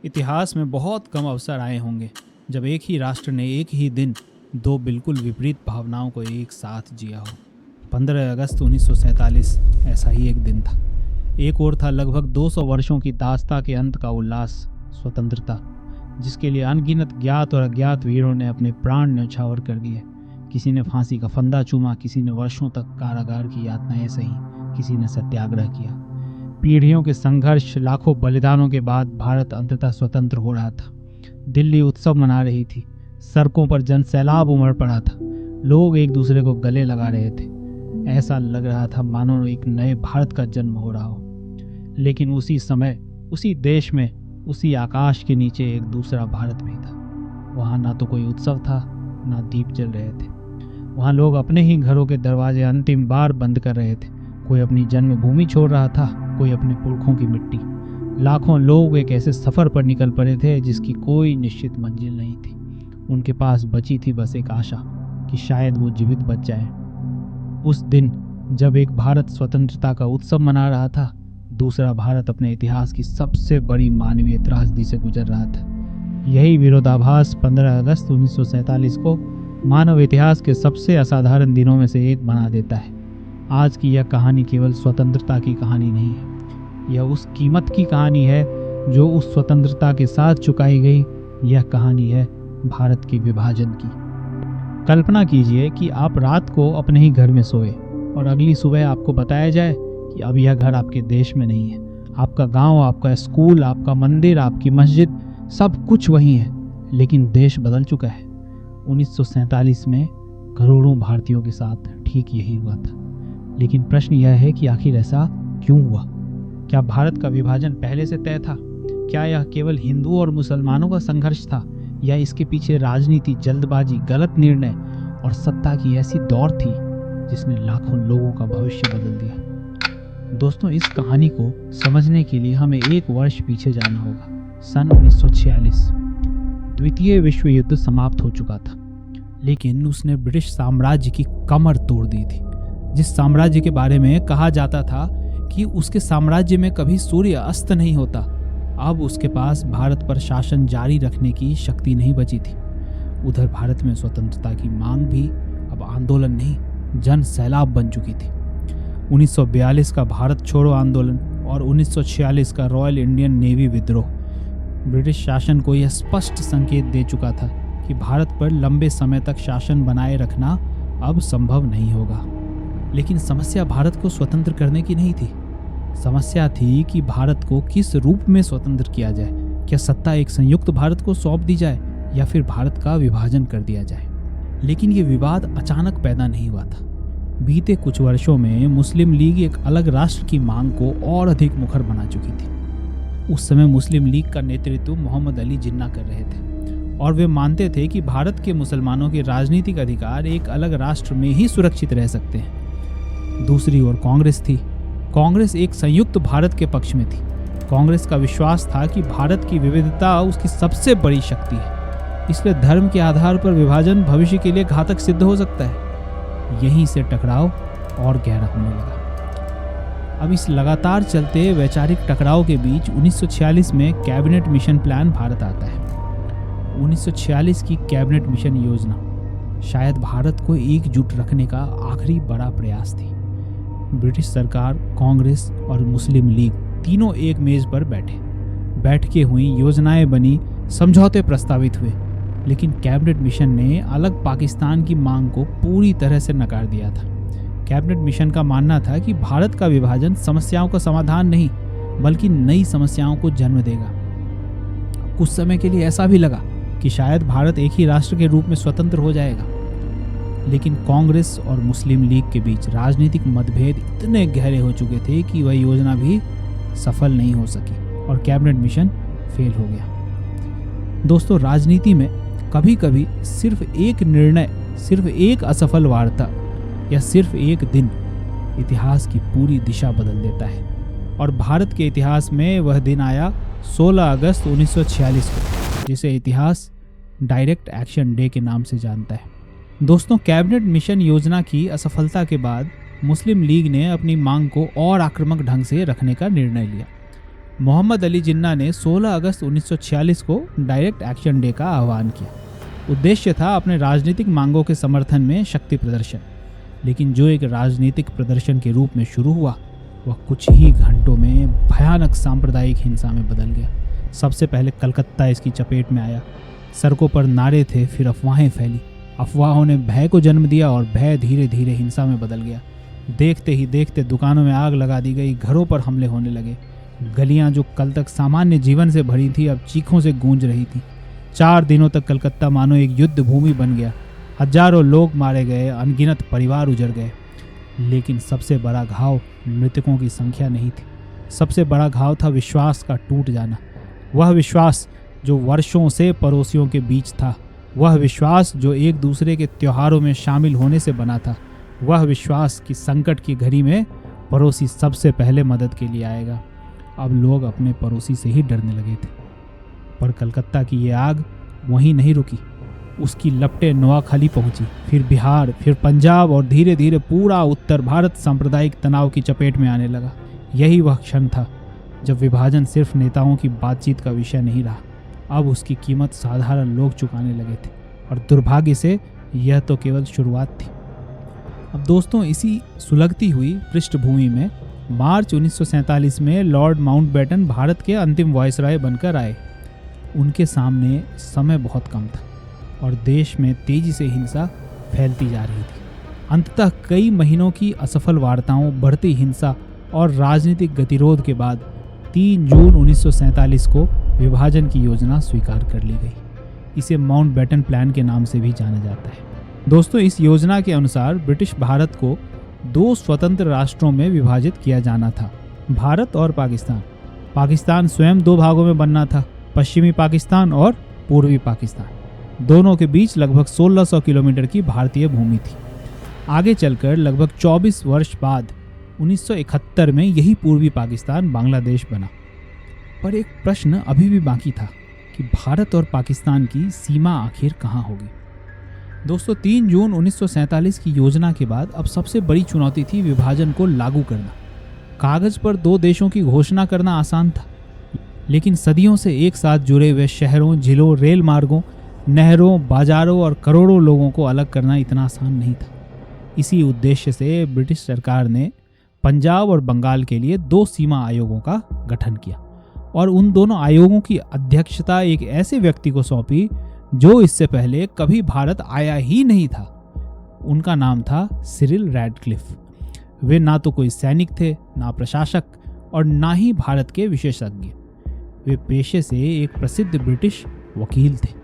इतिहास में बहुत कम अवसर आए होंगे जब एक ही राष्ट्र ने एक ही दिन दो बिल्कुल विपरीत भावनाओं को एक साथ जिया हो। 15 अगस्त 1947 ऐसा ही एक दिन था। एक ओर था लगभग 200 वर्षों की दास्ता के अंत का उल्लास, स्वतंत्रता, जिसके लिए अनगिनत ज्ञात और अज्ञात वीरों ने अपने प्राण न्यौछावर कर दिए। किसी ने फांसी का फंदा चूमा, किसी ने वर्षों तक कारागार की यातनाएं सही, किसी ने सत्याग्रह किया। पीढ़ियों के संघर्ष, लाखों बलिदानों के बाद भारत अंततः स्वतंत्र हो रहा था। दिल्ली उत्सव मना रही थी, सड़कों पर जन सैलाब उमड़ पड़ा था, लोग एक दूसरे को गले लगा रहे थे। ऐसा लग रहा था मानो एक नए भारत का जन्म हो रहा हो। लेकिन उसी समय, उसी देश में, उसी आकाश के नीचे एक दूसरा भारत भी था। वहाँ ना तो कोई उत्सव था, ना दीप जल रहे थे। वहाँ लोग अपने ही घरों के दरवाजे अंतिम बार बंद कर रहे थे। कोई अपनी जन्मभूमि छोड़ रहा था, कोई अपने पुरखों की मिट्टी। लाखों लोग एक ऐसे सफ़र पर निकल पड़े थे जिसकी कोई निश्चित मंजिल नहीं थी। उनके पास बची थी बस एक आशा कि शायद वो जीवित बच जाए। उस दिन जब एक भारत स्वतंत्रता का उत्सव मना रहा था, दूसरा भारत अपने इतिहास की सबसे बड़ी मानवीय त्रासदी से गुजर रहा था। यही विरोधाभास 15 अगस्त 1947 को मानव इतिहास के सबसे असाधारण दिनों में से एक बना देता है। आज की यह कहानी केवल स्वतंत्रता की कहानी नहीं है, यह उस कीमत की कहानी है जो उस स्वतंत्रता के साथ चुकाई गई। यह कहानी है भारत के विभाजन की। कल्पना कीजिए कि आप रात को अपने ही घर में सोए और अगली सुबह आपको बताया जाए कि अब यह घर आपके देश में नहीं है। आपका गांव, आपका स्कूल, आपका मंदिर, आपकी मस्जिद, सब कुछ वही है, लेकिन देश बदल चुका है। 1947 में करोड़ों भारतीयों के साथ ठीक यही हुआ था। लेकिन प्रश्न यह है कि आखिर ऐसा क्यों हुआ? क्या भारत का विभाजन पहले से तय था? क्या यह केवल हिंदुओं और मुसलमानों का संघर्ष था, या इसके पीछे राजनीति, जल्दबाजी, गलत निर्णय और सत्ता की ऐसी दौड़ थी जिसने लाखों लोगों का भविष्य बदल दिया? दोस्तों, इस कहानी को समझने के लिए हमें एक वर्ष पीछे जाना होगा। सन 1946। द्वितीय विश्व युद्ध समाप्त हो चुका था, लेकिन उसने ब्रिटिश साम्राज्य की कमर तोड़ दी थी। जिस साम्राज्य के बारे में कहा जाता था कि उसके साम्राज्य में कभी सूर्य अस्त नहीं होता, अब उसके पास भारत पर शासन जारी रखने की शक्ति नहीं बची थी। उधर भारत में स्वतंत्रता की मांग भी अब आंदोलन नहीं, जन सैलाब बन चुकी थी। 1942 का भारत छोड़ो आंदोलन और 1946 का रॉयल इंडियन नेवी विद्रोह ब्रिटिश शासन को यह स्पष्ट संकेत दे चुका था कि भारत पर लंबे समय तक शासन बनाए रखना अब संभव नहीं होगा। लेकिन समस्या भारत को स्वतंत्र करने की नहीं थी। समस्या थी कि भारत को किस रूप में स्वतंत्र किया जाए। क्या सत्ता एक संयुक्त भारत को सौंप दी जाए या फिर भारत का विभाजन कर दिया जाए? लेकिन ये विवाद अचानक पैदा नहीं हुआ था। बीते कुछ वर्षों में मुस्लिम लीग एक अलग राष्ट्र की मांग को और अधिक मुखर बना चुकी थी। उस समय मुस्लिम लीग का नेतृत्व मोहम्मद अली जिन्ना कर रहे थे और वे मानते थे कि भारत के मुसलमानों के राजनीतिक अधिकार एक अलग राष्ट्र में ही सुरक्षित रह सकते हैं। दूसरी ओर कांग्रेस थी। कांग्रेस एक संयुक्त भारत के पक्ष में थी। कांग्रेस का विश्वास था कि भारत की विविधता उसकी सबसे बड़ी शक्ति है, इसलिए धर्म के आधार पर विभाजन भविष्य के लिए घातक सिद्ध हो सकता है। यहीं से टकराव और गहरा होने लगा। अब इस लगातार चलते वैचारिक टकराव के बीच 1946 में कैबिनेट मिशन प्लान भारत आता है। 1946 की कैबिनेट मिशन योजना शायद भारत को एकजुट रखने का आखिरी बड़ा प्रयास थी। ब्रिटिश सरकार, कांग्रेस और मुस्लिम लीग तीनों एक मेज पर बैठकें हुई, योजनाएं बनी, समझौते प्रस्तावित हुए, लेकिन कैबिनेट मिशन ने अलग पाकिस्तान की मांग को पूरी तरह से नकार दिया था। कैबिनेट मिशन का मानना था कि भारत का विभाजन समस्याओं का समाधान नहीं, बल्कि नई समस्याओं को जन्म देगा। कुछ समय के लिए ऐसा भी लगा कि शायद भारत एक ही राष्ट्र के रूप में स्वतंत्र हो जाएगा। लेकिन कांग्रेस और मुस्लिम लीग के बीच राजनीतिक मतभेद इतने गहरे हो चुके थे कि वह योजना भी सफल नहीं हो सकी और कैबिनेट मिशन फेल हो गया। दोस्तों, राजनीति में कभी कभी सिर्फ एक निर्णय, सिर्फ एक असफल वार्ता या सिर्फ एक दिन इतिहास की पूरी दिशा बदल देता है। और भारत के इतिहास में वह दिन आया 16 अगस्त 1946 को, जिसे इतिहास डायरेक्ट एक्शन डे के नाम से जानता है। दोस्तों, कैबिनेट मिशन योजना की असफलता के बाद मुस्लिम लीग ने अपनी मांग को और आक्रामक ढंग से रखने का निर्णय लिया। मोहम्मद अली जिन्ना ने 16 अगस्त 1946 को डायरेक्ट एक्शन डे का आह्वान किया। उद्देश्य था अपने राजनीतिक मांगों के समर्थन में शक्ति प्रदर्शन, लेकिन जो एक राजनीतिक प्रदर्शन के रूप में शुरू हुआ वह कुछ ही घंटों में भयानक सांप्रदायिक हिंसा में बदल गया। सबसे पहले कलकत्ता इसकी चपेट में आया। सड़कों पर नारे थे, फिर अफवाहें फैली। अफवाहों ने भय को जन्म दिया और भय धीरे धीरे हिंसा में बदल गया। देखते ही देखते दुकानों में आग लगा दी गई, घरों पर हमले होने लगे। गलियां जो कल तक सामान्य जीवन से भरी थी अब चीखों से गूंज रही थी। 4 दिनों तक कलकत्ता मानो एक युद्ध भूमि बन गया। हजारों लोग मारे गए, अनगिनत परिवार उजड़ गए। लेकिन सबसे बड़ा घाव मृतकों की संख्या नहीं थी, सबसे बड़ा घाव था विश्वास का टूट जाना। वह विश्वास जो वर्षों से पड़ोसियों के बीच था, वह विश्वास जो एक दूसरे के त्योहारों में शामिल होने से बना था, वह विश्वास कि संकट की घड़ी में पड़ोसी सबसे पहले मदद के लिए आएगा। अब लोग अपने पड़ोसी से ही डरने लगे थे। पर कलकत्ता की ये आग वहीं नहीं रुकी। उसकी लपटें नोआखाली पहुंची, फिर बिहार, फिर पंजाब और धीरे धीरे पूरा उत्तर भारत सांप्रदायिक तनाव की चपेट में आने लगा। यही वह क्षण था जब विभाजन सिर्फ नेताओं की बातचीत का विषय नहीं रहा, अब उसकी कीमत साधारण लोग चुकाने लगे थे। और दुर्भाग्य से यह तो केवल शुरुआत थी। अब दोस्तों, इसी सुलगती हुई पृष्ठभूमि में मार्च 1947 में लॉर्ड माउंटबेटन भारत के अंतिम वायसराय बनकर आए। उनके सामने समय बहुत कम था और देश में तेजी से हिंसा फैलती जा रही थी। अंततः कई महीनों की असफल वार्ताओं, बढ़ती हिंसा और राजनीतिक गतिरोध के बाद 3 जून 1947 को विभाजन की योजना स्वीकार कर ली गई। इसे माउंटबेटन प्लान के नाम से भी जाना जाता है। दोस्तों, इस योजना के अनुसार ब्रिटिश भारत को 2 स्वतंत्र राष्ट्रों में विभाजित किया जाना था, भारत और पाकिस्तान। पाकिस्तान स्वयं 2 भागों में बनना था, पश्चिमी पाकिस्तान और पूर्वी पाकिस्तान। दोनों के बीच लगभग 1600 किलोमीटर की भारतीय भूमि थी। आगे चलकर लगभग 24 वर्ष बाद 1971 में यही पूर्वी पाकिस्तान बांग्लादेश बना। पर एक प्रश्न अभी भी बाकी था कि भारत और पाकिस्तान की सीमा आखिर कहाँ होगी। दोस्तों, 3 जून 1947 की योजना के बाद अब सबसे बड़ी चुनौती थी विभाजन को लागू करना। कागज पर 2 देशों की घोषणा करना आसान था, लेकिन सदियों से एक साथ जुड़े हुए शहरों, जिलों, रेल मार्गों, नहरों, बाजारों और करोड़ों लोगों को अलग करना इतना आसान नहीं था। इसी उद्देश्य से ब्रिटिश सरकार ने पंजाब और बंगाल के लिए 2 सीमा आयोगों का गठन किया और उन दोनों आयोगों की अध्यक्षता एक ऐसे व्यक्ति को सौंपी जो इससे पहले कभी भारत आया ही नहीं था। उनका नाम था सिरिल रैडक्लिफ। वे ना तो कोई सैनिक थे, ना प्रशासक और ना ही भारत के विशेषज्ञ। वे पेशे से एक प्रसिद्ध ब्रिटिश वकील थे।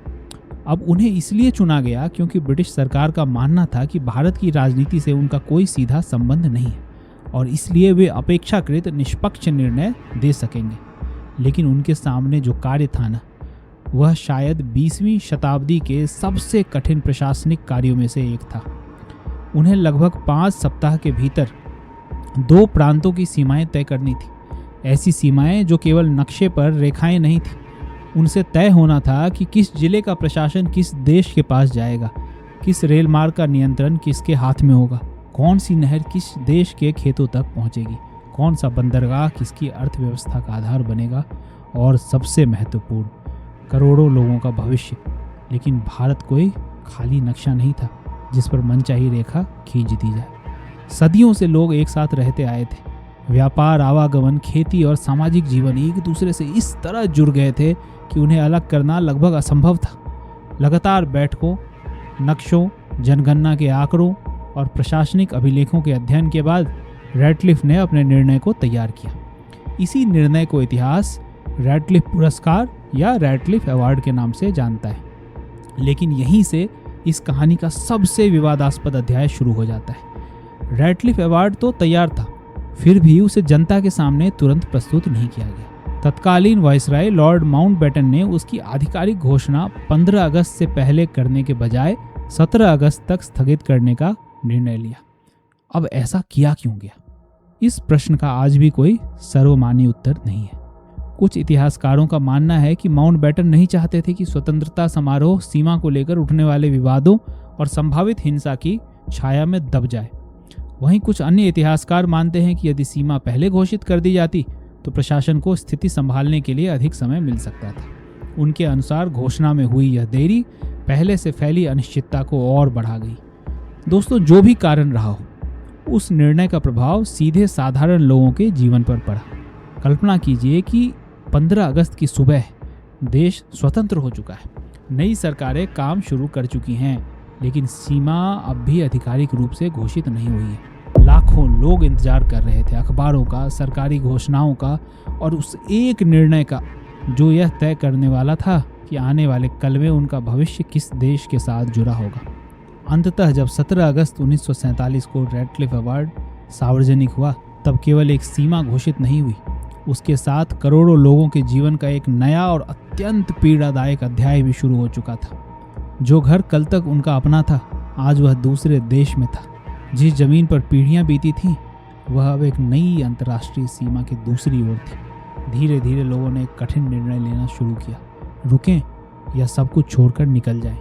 अब उन्हें इसलिए चुना गया क्योंकि ब्रिटिश सरकार का मानना था कि भारत की राजनीति से उनका कोई सीधा संबंध नहीं है और इसलिए वे अपेक्षाकृत निष्पक्ष निर्णय दे सकेंगे। लेकिन उनके सामने जो कार्य था ना, वह शायद 20वीं शताब्दी के सबसे कठिन प्रशासनिक कार्यों में से एक था। उन्हें लगभग 5 सप्ताह के भीतर 2 प्रांतों की सीमाएं तय करनी थी। ऐसी सीमाएं जो केवल नक्शे पर रेखाएं नहीं थी। उनसे तय होना था कि किस जिले का प्रशासन किस देश के पास जाएगा, किस रेल मार्ग का नियंत्रण किसके हाथ में होगा, कौन सी नहर किस देश के खेतों तक पहुंचेगी, कौन सा बंदरगाह किसकी अर्थव्यवस्था का आधार बनेगा और सबसे महत्वपूर्ण, करोड़ों लोगों का भविष्य। लेकिन भारत कोई खाली नक्शा नहीं था जिस पर मनचाही रेखा खींच दी जाए। सदियों से लोग एक साथ रहते आए थे। व्यापार, आवागमन, खेती और सामाजिक जीवन एक दूसरे से इस तरह जुड़ गए थे कि उन्हें अलग करना लगभग असंभव था। लगातार बैठकों, नक्शों, जनगणना के आंकड़ों और प्रशासनिक अभिलेखों के अध्ययन के बाद रैडक्लिफ ने अपने निर्णय को तैयार किया। इसी निर्णय को इतिहास रैडक्लिफ पुरस्कार या रैडक्लिफ अवार्ड के नाम से जानता है। लेकिन यहीं से इस कहानी का सबसे विवादास्पद अध्याय शुरू हो जाता है। रैडक्लिफ अवार्ड तो तैयार था, फिर भी उसे जनता के सामने तुरंत प्रस्तुत नहीं किया गया। तत्कालीन वायसराय लॉर्ड माउंटबेटन ने उसकी आधिकारिक घोषणा 15 अगस्त से पहले करने के बजाय 17 अगस्त तक स्थगित करने का निर्णय लिया। अब ऐसा किया क्यों गया? इस प्रश्न का आज भी कोई सर्वमान्य उत्तर नहीं है। कुछ इतिहासकारों का मानना है कि माउंटबेटन नहीं चाहते थे कि स्वतंत्रता समारोह सीमा को लेकर उठने वाले विवादों और संभावित हिंसा की छाया में दब जाए। वहीं कुछ अन्य इतिहासकार मानते हैं कि यदि सीमा पहले घोषित कर दी जाती तो प्रशासन को स्थिति संभालने के लिए अधिक समय मिल सकता था। उनके अनुसार घोषणा में हुई यह देरी पहले से फैली अनिश्चितता को और बढ़ा गई। दोस्तों, जो भी कारण रहा हो, उस निर्णय का प्रभाव सीधे साधारण लोगों के जीवन पर पड़ा। कल्पना कीजिए कि 15 अगस्त की सुबह देश स्वतंत्र हो चुका है, नई सरकारें काम शुरू कर चुकी हैं, लेकिन सीमा अब भी आधिकारिक रूप से घोषित नहीं हुई है। लाखों लोग इंतजार कर रहे थे अखबारों का, सरकारी घोषणाओं का और उस एक निर्णय का जो यह तय करने वाला था कि आने वाले कल में उनका भविष्य किस देश के साथ जुड़ा होगा। अंततः जब 17 अगस्त 1947 को रैटक्लिफ अवार्ड सार्वजनिक हुआ, तब केवल एक सीमा घोषित नहीं हुई, उसके साथ करोड़ों लोगों के जीवन का एक नया और अत्यंत पीड़ादायक अध्याय भी शुरू हो चुका था। जो घर कल तक उनका अपना था, आज वह दूसरे देश में था। जिस जमीन पर पीढ़ियां बीती थीं, वह अब एक नई अंतर्राष्ट्रीय सीमा की दूसरी ओर थी। धीरे धीरे लोगों ने एक कठिन निर्णय लेना शुरू किया, रुकें या सब कुछ छोड़कर निकल जाएं।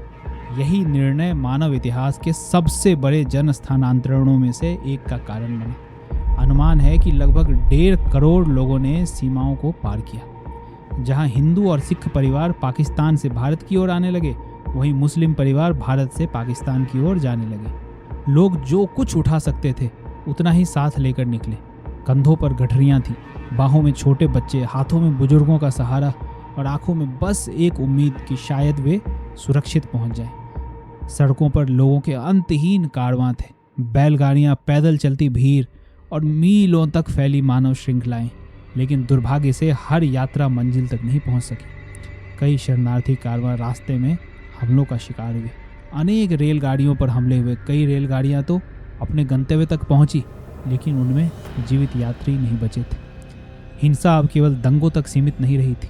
यही निर्णय मानव इतिहास के सबसे बड़े जन स्थानांतरणों में से एक का कारण बना। अनुमान है कि लगभग 1.5 करोड़ लोगों ने सीमाओं को पार किया। जहां हिंदू और सिख परिवार पाकिस्तान से भारत की ओर आने लगे, वहीं मुस्लिम परिवार भारत से पाकिस्तान की ओर जाने लगे। लोग जो कुछ उठा सकते थे उतना ही साथ लेकर निकले। कंधों पर गठरियां थीं, बाहों में छोटे बच्चे, हाथों में बुजुर्गों का सहारा और आंखों में बस एक उम्मीद कि शायद वे सुरक्षित पहुंच जाएं। सड़कों पर लोगों के अंतहीन कारवां थे, बैलगाड़ियां, पैदल चलती भीड़ और मीलों तक फैली मानव श्रृंखलाएं। लेकिन दुर्भाग्य से हर यात्रा मंजिल तक नहीं पहुंच सकी। कई शरणार्थी कारवां रास्ते में हमलों का शिकार हुए। अनेक रेलगाड़ियों पर हमले हुए। कई रेलगाड़ियां तो अपने गंतव्य तक पहुंची, लेकिन उनमें जीवित यात्री नहीं बचे थे। हिंसा अब केवल दंगों तक सीमित नहीं रही थी।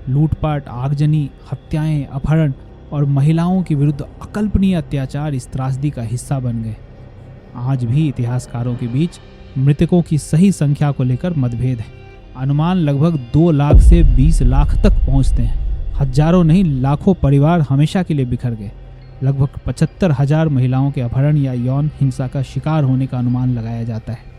लूटपाट, आगजनी, हत्याएं, अपहरण और महिलाओं के विरुद्ध अकल्पनीय अत्याचार इस त्रासदी का हिस्सा बन गए। आज भी इतिहासकारों के बीच मृतकों की सही संख्या को लेकर मतभेद है। अनुमान लगभग 2 लाख से 20 लाख तक पहुंचते हैं। हजारों नहीं, लाखों परिवार हमेशा के लिए बिखर गए। लगभग 75,000 महिलाओं के अपहरण या यौन हिंसा का शिकार होने का अनुमान लगाया जाता है।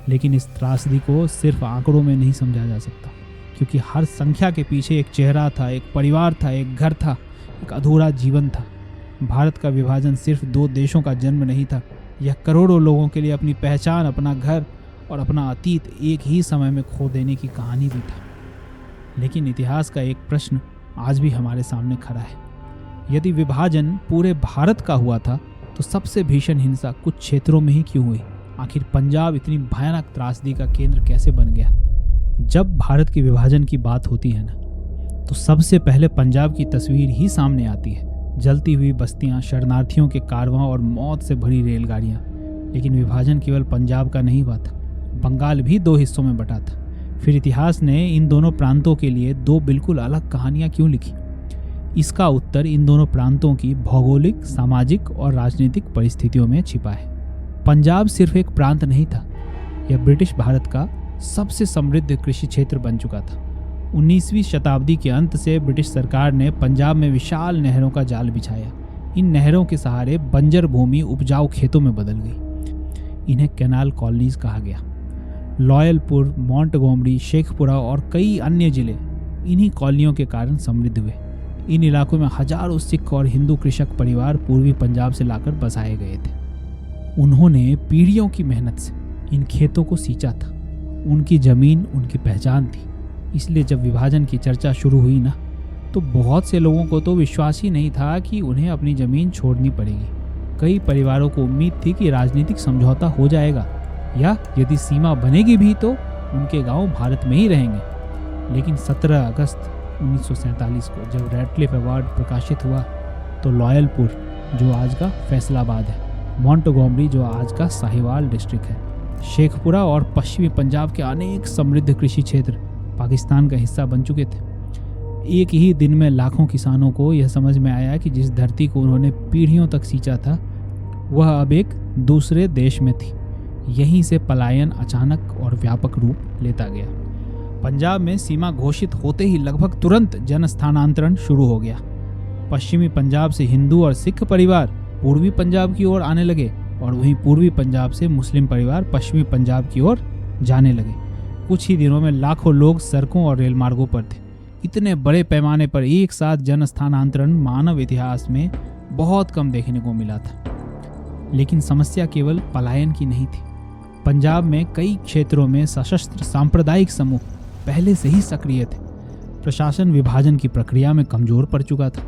लेकिन इस त्रासदी को सिर्फ आंकड़ों में नहीं समझा जा सकता, क्योंकि हर संख्या के पीछे एक चेहरा था, एक परिवार था, एक घर था, एक अधूरा जीवन था। भारत का विभाजन सिर्फ 2 देशों का जन्म नहीं था, यह करोड़ों लोगों के लिए अपनी पहचान, अपना घर और अपना अतीत एक ही समय में खो देने की कहानी भी था। लेकिन इतिहास का एक प्रश्न आज भी हमारे सामने खड़ा है। यदि विभाजन पूरे भारत का हुआ था, तो सबसे भीषण हिंसा कुछ क्षेत्रों में ही क्यों हुई? आखिर पंजाब इतनी भयानक त्रासदी का केंद्र कैसे बन गया? जब भारत के विभाजन की बात होती है ना, तो सबसे पहले पंजाब की तस्वीर ही सामने आती है। जलती हुई बस्तियां, शरणार्थियों के कारवां और मौत से भरी रेलगाड़ियां। लेकिन विभाजन केवल पंजाब का नहीं हुआ था, बंगाल भी 2 हिस्सों में बटा था। फिर इतिहास ने इन दोनों प्रांतों के लिए 2 बिल्कुल अलग कहानियां क्यों लिखी? इसका उत्तर इन दोनों प्रांतों की भौगोलिक, सामाजिक और राजनीतिक परिस्थितियों में छिपा है। पंजाब सिर्फ एक प्रांत नहीं था, यह ब्रिटिश भारत का सबसे समृद्ध कृषि क्षेत्र बन चुका था। 19वीं शताब्दी के अंत से ब्रिटिश सरकार ने पंजाब में विशाल नहरों का जाल बिछाया। इन नहरों के सहारे बंजर भूमि उपजाऊ खेतों में बदल गई। इन्हें कैनाल कॉलोनीज कहा गया। लॉयलपुर, मोंटगोमरी, शेखपुरा और कई अन्य जिले इन्हीं कॉलोनियों के कारण समृद्ध हुए। इन इलाकों में हजारों सिख और हिंदू कृषक परिवार पूर्वी पंजाब से लाकर बसाए गए थे। उन्होंने पीढ़ियों की मेहनत से इन खेतों को सींचा था। उनकी जमीन उनकी पहचान थी। इसलिए जब विभाजन की चर्चा शुरू हुई ना, तो बहुत से लोगों को तो विश्वास ही नहीं था कि उन्हें अपनी ज़मीन छोड़नी पड़ेगी। कई परिवारों को उम्मीद थी कि राजनीतिक समझौता हो जाएगा, या यदि सीमा बनेगी भी तो उनके गांव भारत में ही रहेंगे। लेकिन 17 अगस्त 1947 को जब रैटक्लिफ अवार्ड प्रकाशित हुआ, तो लॉयलपुर, जो आज का फैसलाबाद है, मोंटगोमरी, जो आज का साहिवाल डिस्ट्रिक्ट है, शेखपुरा और पश्चिमी पंजाब के अनेक समृद्ध कृषि क्षेत्र पाकिस्तान का हिस्सा बन चुके थे। एक ही दिन में लाखों किसानों को यह समझ में आया कि जिस धरती को उन्होंने पीढ़ियों तक सींचा था, वह अब एक दूसरे देश में थी। यहीं से पलायन अचानक और व्यापक रूप लेता गया। पंजाब में सीमा घोषित होते ही लगभग तुरंत जन स्थानांतरण शुरू हो गया। पश्चिमी पंजाब से हिंदू और सिख परिवार पूर्वी पंजाब की ओर आने लगे और वहीं पूर्वी पंजाब से मुस्लिम परिवार पश्चिमी पंजाब की ओर जाने लगे। कुछ ही दिनों में लाखों लोग सड़कों और रेल मार्गों पर थे। इतने बड़े पैमाने पर एक साथ जन स्थानांतरण मानव इतिहास में बहुत कम देखने को मिला था। लेकिन समस्या केवल पलायन की नहीं थी। पंजाब में कई क्षेत्रों में सशस्त्र सांप्रदायिक समूह पहले से ही सक्रिय थे। प्रशासन विभाजन की प्रक्रिया में कमजोर पड़ चुका था।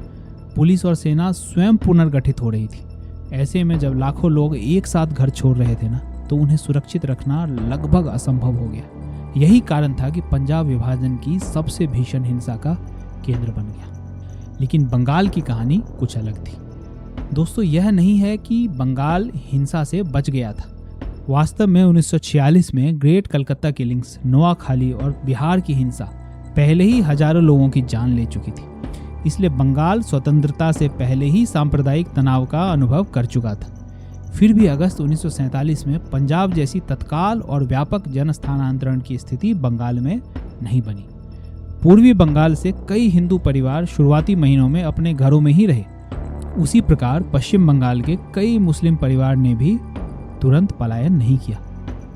पुलिस और सेना स्वयं पुनर्गठित हो रही थी। ऐसे में जब लाखों लोग एक साथ घर छोड़ रहे थे ना, तो उन्हें सुरक्षित रखना लगभग असंभव हो गया। यही कारण था कि पंजाब विभाजन की सबसे भीषण हिंसा का केंद्र बन गया। लेकिन बंगाल की कहानी कुछ अलग थी। दोस्तों, यह नहीं है कि बंगाल हिंसा से बच गया था। वास्तव में 1946 में ग्रेट कलकत्ता किलिंग्स, नोआखाली और बिहार की हिंसा पहले ही हजारों लोगों की जान ले चुकी थी। इसलिए बंगाल स्वतंत्रता से पहले ही सांप्रदायिक तनाव का अनुभव कर चुका था। फिर भी अगस्त 1947 में पंजाब जैसी तत्काल और व्यापक जन स्थानांतरण की स्थिति बंगाल में नहीं बनी। पूर्वी बंगाल से कई हिंदू परिवार शुरुआती महीनों में अपने घरों में ही रहे। उसी प्रकार पश्चिम बंगाल के कई मुस्लिम परिवार ने भी तुरंत पलायन नहीं किया।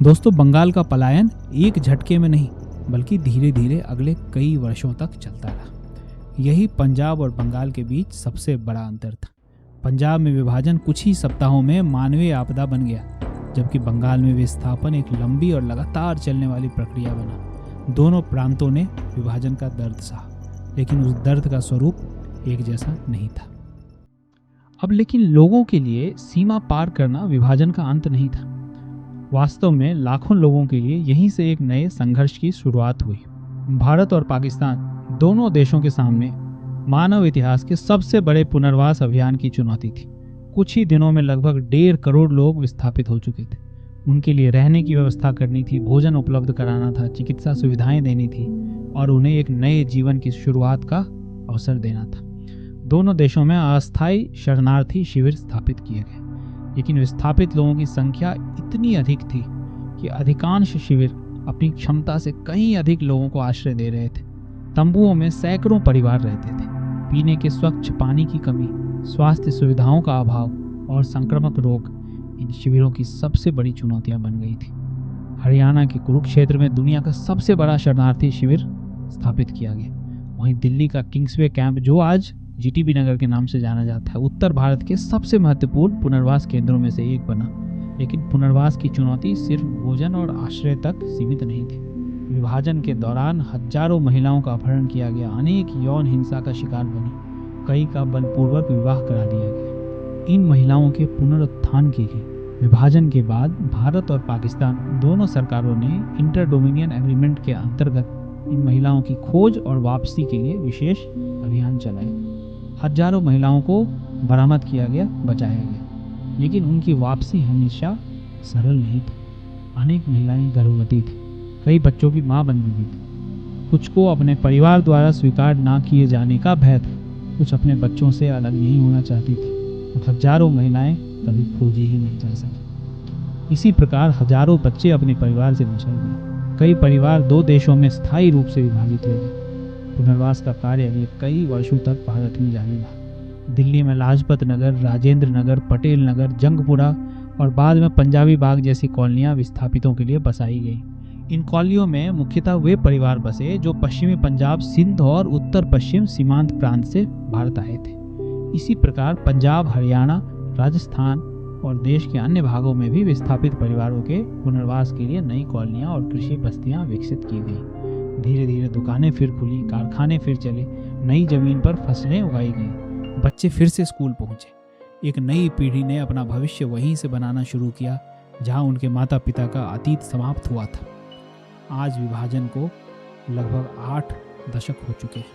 दोस्तों, बंगाल का पलायन एक झटके में नहीं, बल्कि धीरे धीरे अगले कई वर्षों तक चलता रहा। यही पंजाब और बंगाल के बीच सबसे बड़ा अंतर था। पंजाब में विभाजन कुछ ही सप्ताहों में मानवीय आपदा बन गया, जबकि बंगाल में विस्थापन एक लंबी और लगातार चलने वाली प्रक्रिया बना। दोनों प्रांतों ने विभाजन का दर्द सहा, लेकिन उस दर्द का स्वरूप एक जैसा नहीं था। अब लेकिन लोगों के लिए सीमा पार करना विभाजन का अंत नहीं था। वास्तव में लाखों लोगों के लिए यहीं से एक नए संघर्ष की शुरुआत हुई। भारत और पाकिस्तान दोनों देशों के सामने मानव इतिहास के सबसे बड़े पुनर्वास अभियान की चुनौती थी। कुछ ही दिनों में लगभग 1.5 करोड़ लोग विस्थापित हो चुके थे। उनके लिए रहने की व्यवस्था करनी थी, भोजन उपलब्ध कराना था, चिकित्सा सुविधाएं देनी थी और उन्हें एक नए जीवन की शुरुआत का अवसर देना था। दोनों देशों में अस्थायी शरणार्थी शिविर स्थापित किए गए, लेकिन विस्थापित लोगों की संख्या इतनी अधिक थी कि अधिकांश शिविर अपनी क्षमता से कहीं अधिक लोगों को आश्रय दे रहे थे। तंबुओं में सैकड़ों परिवार रहते थे। पीने के स्वच्छ पानी की कमी, स्वास्थ्य सुविधाओं का अभाव और संक्रामक रोग इन शिविरों की सबसे बड़ी चुनौतियां बन गई थी। हरियाणा के कुरुक्षेत्र में दुनिया का सबसे बड़ा शरणार्थी शिविर स्थापित किया गया। वहीं दिल्ली का किंग्सवे कैंप, जो आज जीटीबी नगर के नाम से जाना जाता है, उत्तर भारत के सबसे महत्वपूर्ण पुनर्वास केंद्रों में से एक बना। लेकिन पुनर्वास की चुनौती सिर्फ भोजन और आश्रय तक सीमित नहीं थी। विभाजन के दौरान हजारों महिलाओं का अपहरण किया गया, अनेक यौन हिंसा का शिकार बनी, कई का बलपूर्वक विवाह करा दिया गया। इन महिलाओं के पुनरुत्थान के लिए विभाजन के बाद भारत और पाकिस्तान दोनों सरकारों ने इंटर डोमिनियन एग्रीमेंट के अंतर्गत इन महिलाओं की खोज और वापसी के लिए विशेष अभियान चलाए। हजारों महिलाओं को बरामद किया गया, बचाया गया, लेकिन उनकी वापसी हमेशा सरल नहीं थी। अनेक महिलाएं गर्भवती थी, कई बच्चों की मां बन चुकी थी। कुछ को अपने परिवार द्वारा स्वीकार ना किए जाने का भय था, कुछ अपने बच्चों से अलग नहीं होना चाहती थी। हजारों महिलाएं कभी खोजी ही नहीं जा सकी। इसी प्रकार हजारों बच्चे अपने परिवार से बिछड़ गए। कई परिवार 2 देशों में स्थायी रूप से विभाजित हो गए। पुनर्वास का कार्य अगले कई वर्षों तक भारत में जारी रहा। दिल्ली में लाजपत नगर, राजेंद्र नगर, पटेल नगर, जंगपुरा और बाद में पंजाबी बाग जैसी कॉलोनियां विस्थापितों के लिए बसाई गई। इन कॉलोनियों में मुख्यतः वे परिवार बसे जो पश्चिमी पंजाब, सिंध और उत्तर पश्चिम सीमांत प्रांत से भारत आए थे। इसी प्रकार पंजाब, हरियाणा, राजस्थान और देश के अन्य भागों में भी विस्थापित परिवारों के पुनर्वास के लिए नई कॉलोनियां और कृषि बस्तियां विकसित की गई। धीरे धीरे दुकानें फिर खुली, कारखाने फिर चले, नई जमीन पर फसलें उगाई गई, बच्चे फिर से स्कूल पहुंचे। एक नई पीढ़ी ने अपना भविष्य वहीं से बनाना शुरू किया जहां उनके माता पिता का अतीत समाप्त हुआ था। आज विभाजन को लगभग 8 दशक हो चुके हैं,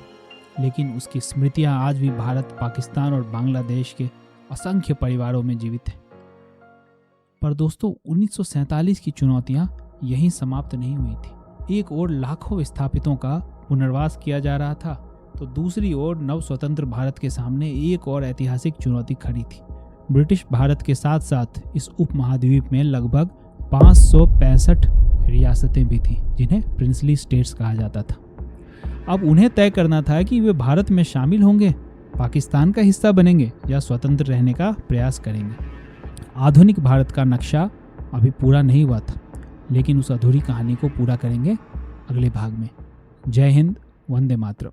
लेकिन उसकी स्मृतियां आज भी भारत, पाकिस्तान और बांग्लादेश के असंख्य परिवारों में जीवित है। पर दोस्तों, 1947 की चुनौतियां यहीं समाप्त नहीं हुई थी। एक ओर लाखों विस्थापितों का पुनर्वास किया जा रहा था, तो दूसरी ओर नव स्वतंत्र भारत के सामने एक और ऐतिहासिक चुनौती खड़ी थी। ब्रिटिश भारत के साथ साथ इस उपमहाद्वीप में लगभग 565 रियासतें भी थीं, जिन्हें प्रिंसली स्टेट्स कहा जाता था। अब उन्हें तय करना था कि वे भारत में शामिल होंगे, पाकिस्तान का हिस्सा बनेंगे या स्वतंत्र रहने का प्रयास करेंगे। आधुनिक भारत का नक्शा अभी पूरा नहीं हुआ था, लेकिन उस अधूरी कहानी को पूरा करेंगे अगले भाग में। जय हिंद, वंदे मातरम।